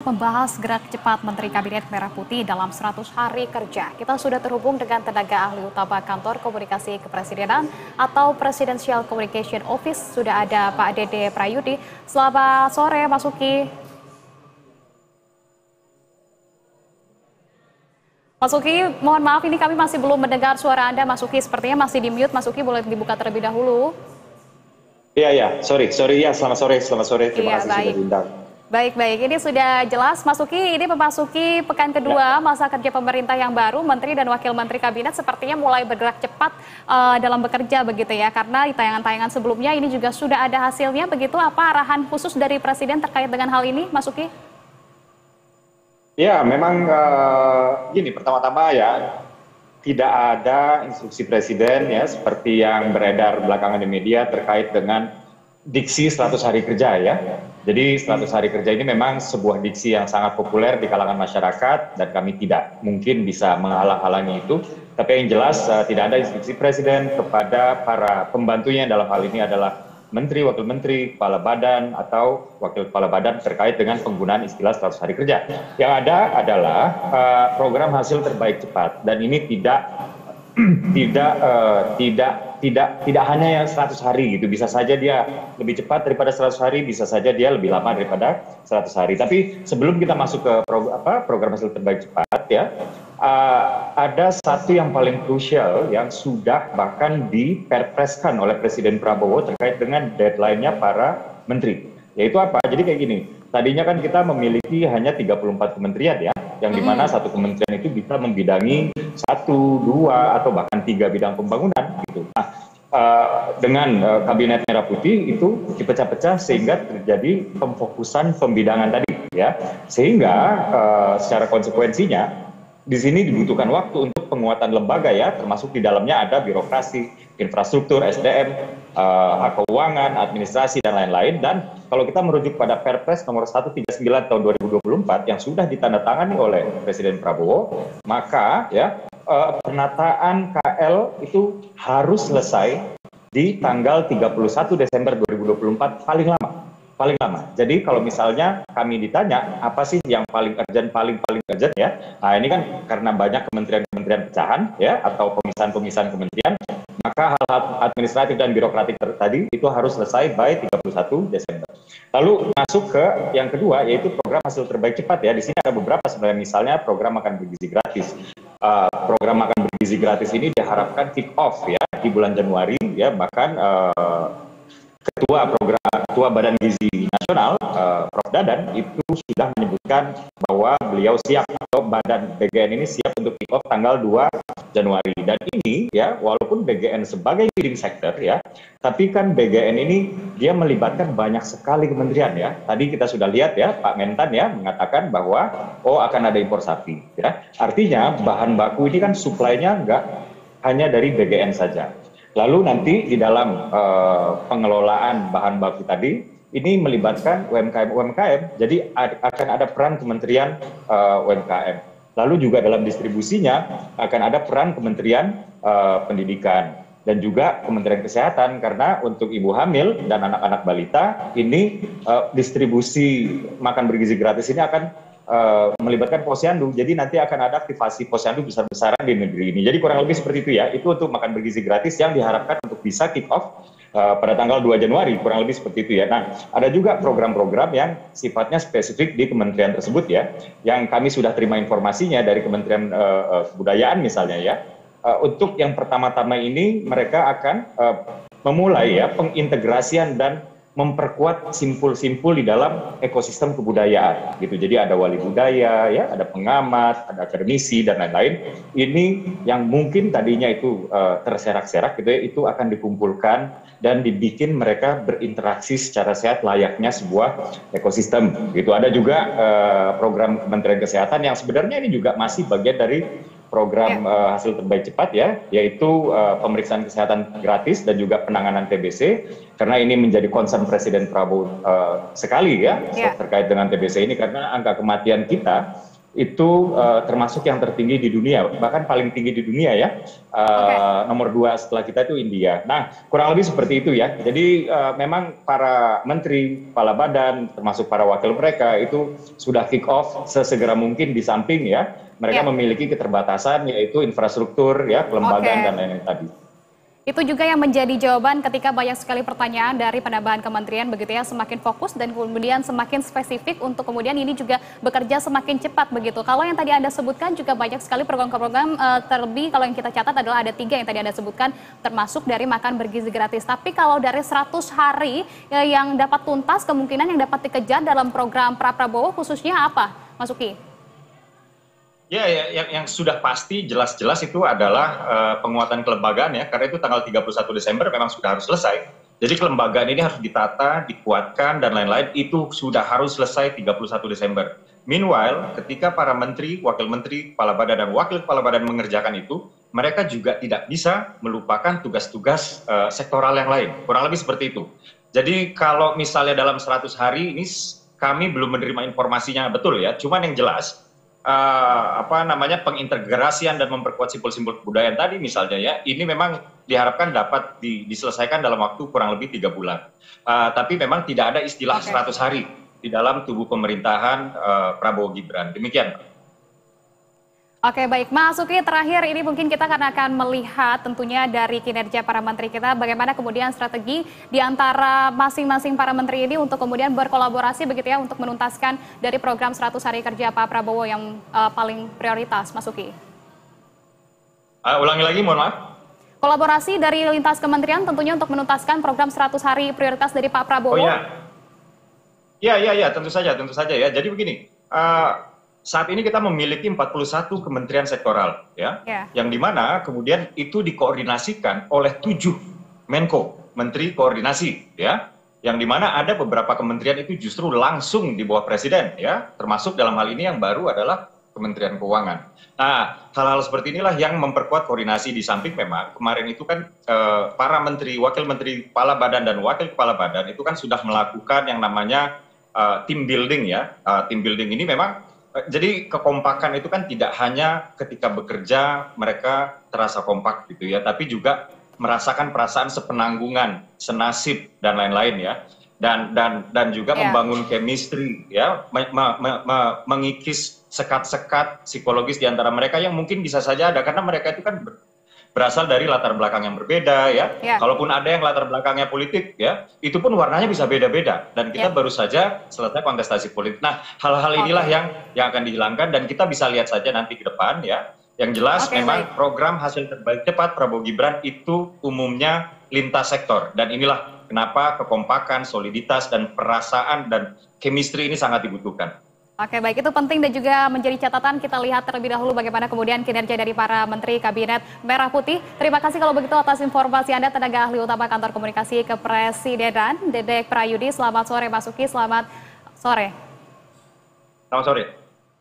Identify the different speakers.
Speaker 1: membahas gerak cepat Menteri Kabinet Merah Putih dalam 100 hari kerja. Kita sudah terhubung dengan tenaga ahli utama Kantor Komunikasi Kepresidenan atau Presidential Communication Office. Sudah ada Pak Dede Prayudi. Selamat sore, Mas Uki. Mas Uki, mohon maaf ini kami masih belum mendengar suara Anda, Mas Uki. Sepertinya masih di mute. Mas Uki boleh dibuka terlebih dahulu.
Speaker 2: Iya, sorry ya, selamat sore. Terima kasih sudah diundang.
Speaker 1: Baik, ini sudah jelas. Mas Uki, ini memasuki pekan kedua masa kerja pemerintah yang baru, Menteri dan Wakil Menteri Kabinet sepertinya mulai bergerak cepat dalam bekerja begitu ya, karena di tayangan-tayangan sebelumnya ini juga sudah ada hasilnya begitu. Apa arahan khusus dari Presiden terkait dengan hal ini, Mas Uki?
Speaker 2: Ya, memang gini, pertama-tama ya, tidak ada instruksi Presiden ya, seperti yang beredar belakangan di media terkait dengan diksi 100 hari kerja ya. Jadi 100 hari kerja ini memang sebuah diksi yang sangat populer di kalangan masyarakat dan kami tidak mungkin bisa menghalang-halangi itu. Tapi yang jelas tidak ada instruksi Presiden kepada para pembantunya, dalam hal ini adalah Menteri, Wakil Menteri, Kepala Badan atau Wakil Kepala Badan terkait dengan penggunaan istilah 100 hari kerja. Yang ada adalah program hasil terbaik cepat, dan ini tidak hanya yang 100 hari gitu, bisa saja dia lebih cepat daripada 100 hari, bisa saja dia lebih lama daripada 100 hari. Tapi sebelum kita masuk ke program hasil terbaik cepat ya, ada satu yang paling krusial yang sudah bahkan diperpreskan oleh Presiden Prabowo terkait dengan deadline-nya para menteri. Yaitu apa? Jadi kayak gini, tadinya kan kita memiliki hanya 34 kementerian ya, yang dimana satu kementerian itu bisa membidangi 1, 2, atau bahkan 3 bidang pembangunan gitu. Nah, dengan Kabinet Merah Putih itu dipecah-pecah sehingga terjadi pemfokusan pembidangan tadi ya, sehingga secara konsekuensinya di sini dibutuhkan waktu untuk penguatan lembaga ya, termasuk di dalamnya ada birokrasi, infrastruktur, SDM, hak keuangan, administrasi, dan lain-lain. Dan kalau kita merujuk pada Perpres nomor 139 tahun 2024 yang sudah ditandatangani oleh Presiden Prabowo, maka ya penataan KL itu harus selesai di tanggal 31 Desember 2024 paling lama. Jadi kalau misalnya kami ditanya apa sih yang paling urgent ya, nah ini kan karena banyak kementerian pecahan ya atau pemisahan kementerian, maka hal-hal administratif dan birokratik tadi itu harus selesai by 31 Desember. Lalu masuk ke yang kedua, yaitu program hasil terbaik cepat ya. Di sini ada beberapa sebenarnya, misalnya program makan bergizi gratis. Program makan bergizi gratis ini diharapkan kick off ya di bulan Januari ya, bahkan Ketua Badan Gizi Nasional, Prof. Dadan, itu sudah menyebutkan bahwa beliau siap atau Badan BGN ini siap untuk kick off tanggal 2 Januari. Dan ini ya, walaupun BGN sebagai leading sector ya, tapi kan BGN ini dia melibatkan banyak sekali kementerian ya. Tadi kita sudah lihat ya, Pak Mentan ya mengatakan bahwa akan ada impor sapi ya. Artinya bahan baku ini kan suplainya nggak hanya dari BGN saja. Lalu nanti di dalam pengelolaan bahan baku tadi, ini melibatkan UMKM, jadi akan ada peran Kementerian UMKM. Lalu juga dalam distribusinya akan ada peran Kementerian Pendidikan dan juga Kementerian Kesehatan, karena untuk ibu hamil dan anak-anak balita ini distribusi makan bergizi gratis ini akan melibatkan posyandu, jadi nanti akan ada aktivasi posyandu besar-besaran di negeri ini. Jadi kurang lebih seperti itu ya, itu untuk makan bergizi gratis yang diharapkan untuk bisa kick off pada tanggal 2 Januari, kurang lebih seperti itu ya. Nah, ada juga program-program yang sifatnya spesifik di kementerian tersebut ya, yang kami sudah terima informasinya dari Kementerian Kebudayaan misalnya ya. Untuk yang pertama-tama ini mereka akan memulai ya pengintegrasian dan memperkuat simpul-simpul di dalam ekosistem kebudayaan gitu. Jadi ada wali budaya ya, ada pengamat, ada akademisi dan lain-lain. Ini yang mungkin tadinya itu terserak-serak gitu ya, itu akan dikumpulkan dan dibikin mereka berinteraksi secara sehat layaknya sebuah ekosistem gitu. Ada juga program Kementerian Kesehatan yang sebenarnya ini juga masih bagian dari program hasil terbaik cepat ya, yaitu pemeriksaan kesehatan gratis dan juga penanganan TBC, karena ini menjadi concern Presiden Prabowo sekali ya terkait dengan TBC ini, karena angka kematian kita itu termasuk yang tertinggi di dunia, bahkan paling tinggi di dunia ya. Nomor 2 setelah kita itu India. Nah, kurang lebih seperti itu ya. Jadi memang para menteri, kepala badan, termasuk para wakil mereka itu sudah kick off sesegera mungkin, di samping ya mereka memiliki keterbatasan yaitu infrastruktur ya, kelembagaan dan lain-lain tadi.
Speaker 1: Itu juga yang menjadi jawaban ketika banyak sekali pertanyaan dari penambahan kementerian begitu ya, semakin fokus dan kemudian semakin spesifik untuk kemudian ini juga bekerja semakin cepat begitu. Kalau yang tadi Anda sebutkan juga banyak sekali program-program, terlebih kalau yang kita catat adalah ada 3 yang tadi Anda sebutkan, termasuk dari makan bergizi gratis. Tapi kalau dari 100 hari yang dapat tuntas, kemungkinan yang dapat dikejar dalam program Prabowo khususnya apa, Mas Uki?
Speaker 2: Ya, yang sudah pasti jelas-jelas itu adalah penguatan kelembagaan ya, karena itu tanggal 31 Desember memang sudah harus selesai. Jadi kelembagaan ini harus ditata, dikuatkan, dan lain-lain, itu sudah harus selesai 31 Desember. Meanwhile, ketika para menteri, wakil menteri, kepala badan, dan wakil kepala badan mengerjakan itu, mereka juga tidak bisa melupakan tugas-tugas sektoral yang lain. Kurang lebih seperti itu. Jadi kalau misalnya dalam 100 hari ini kami belum menerima informasinya betul ya, cuman yang jelas, pengintegrasian dan memperkuat simbol-simbol kebudayaan tadi misalnya ya, ini memang diharapkan dapat diselesaikan dalam waktu kurang lebih 3 bulan. Tapi memang tidak ada istilah 100 hari di dalam tubuh pemerintahan Prabowo Gibran. Demikian.
Speaker 1: Oke, baik, Mas Uki, terakhir ini mungkin kita akan melihat tentunya dari kinerja para menteri kita, bagaimana kemudian strategi di antara masing-masing para menteri ini untuk kemudian berkolaborasi begitu ya, untuk menuntaskan dari program 100 hari kerja Pak Prabowo yang paling prioritas, Mas Uki.
Speaker 2: Ulangi lagi, mohon maaf.
Speaker 1: Kolaborasi dari lintas kementerian tentunya untuk menuntaskan program 100 hari prioritas dari Pak Prabowo.
Speaker 2: Oh ya, tentu saja ya. Jadi begini, saat ini kita memiliki 41 kementerian sektoral ya, yang dimana kemudian itu dikoordinasikan oleh 7 Menko, Menteri Koordinasi ya, yang dimana ada beberapa kementerian itu justru langsung di bawah Presiden ya, termasuk dalam hal ini yang baru adalah Kementerian Keuangan. Nah, hal-hal seperti inilah yang memperkuat koordinasi, di samping memang kemarin itu kan para menteri, wakil menteri, kepala badan, dan wakil kepala badan itu kan sudah melakukan yang namanya team building ya. Team building ini memang jadi kekompakan itu kan tidak hanya ketika bekerja mereka terasa kompak gitu ya, tapi juga merasakan perasaan sepenanggungan, senasib, dan lain-lain ya. Dan juga membangun chemistry ya, mengikis sekat-sekat psikologis di antara mereka yang mungkin bisa saja ada, karena mereka itu kan berasal dari latar belakang yang berbeda ya. Kalaupun ada yang latar belakangnya politik ya, itu pun warnanya bisa beda-beda, dan kita baru saja selesai kontestasi politik. Nah, hal-hal inilah yang akan dihilangkan, dan kita bisa lihat saja nanti ke depan ya. Yang jelas memang program hasil terbaik cepat Prabowo Gibran itu umumnya lintas sektor, dan inilah kenapa kekompakan, soliditas, dan perasaan dan chemistry ini sangat dibutuhkan.
Speaker 1: Oke, baik, itu penting dan juga menjadi catatan. Kita lihat terlebih dahulu bagaimana kemudian kinerja dari para menteri Kabinet Merah Putih. Terima kasih kalau begitu atas informasi Anda, tenaga ahli utama Kantor Komunikasi Kepresidenan, Dedek Prayudi. Selamat sore, Mas Uki. Selamat sore.
Speaker 2: Selamat sore.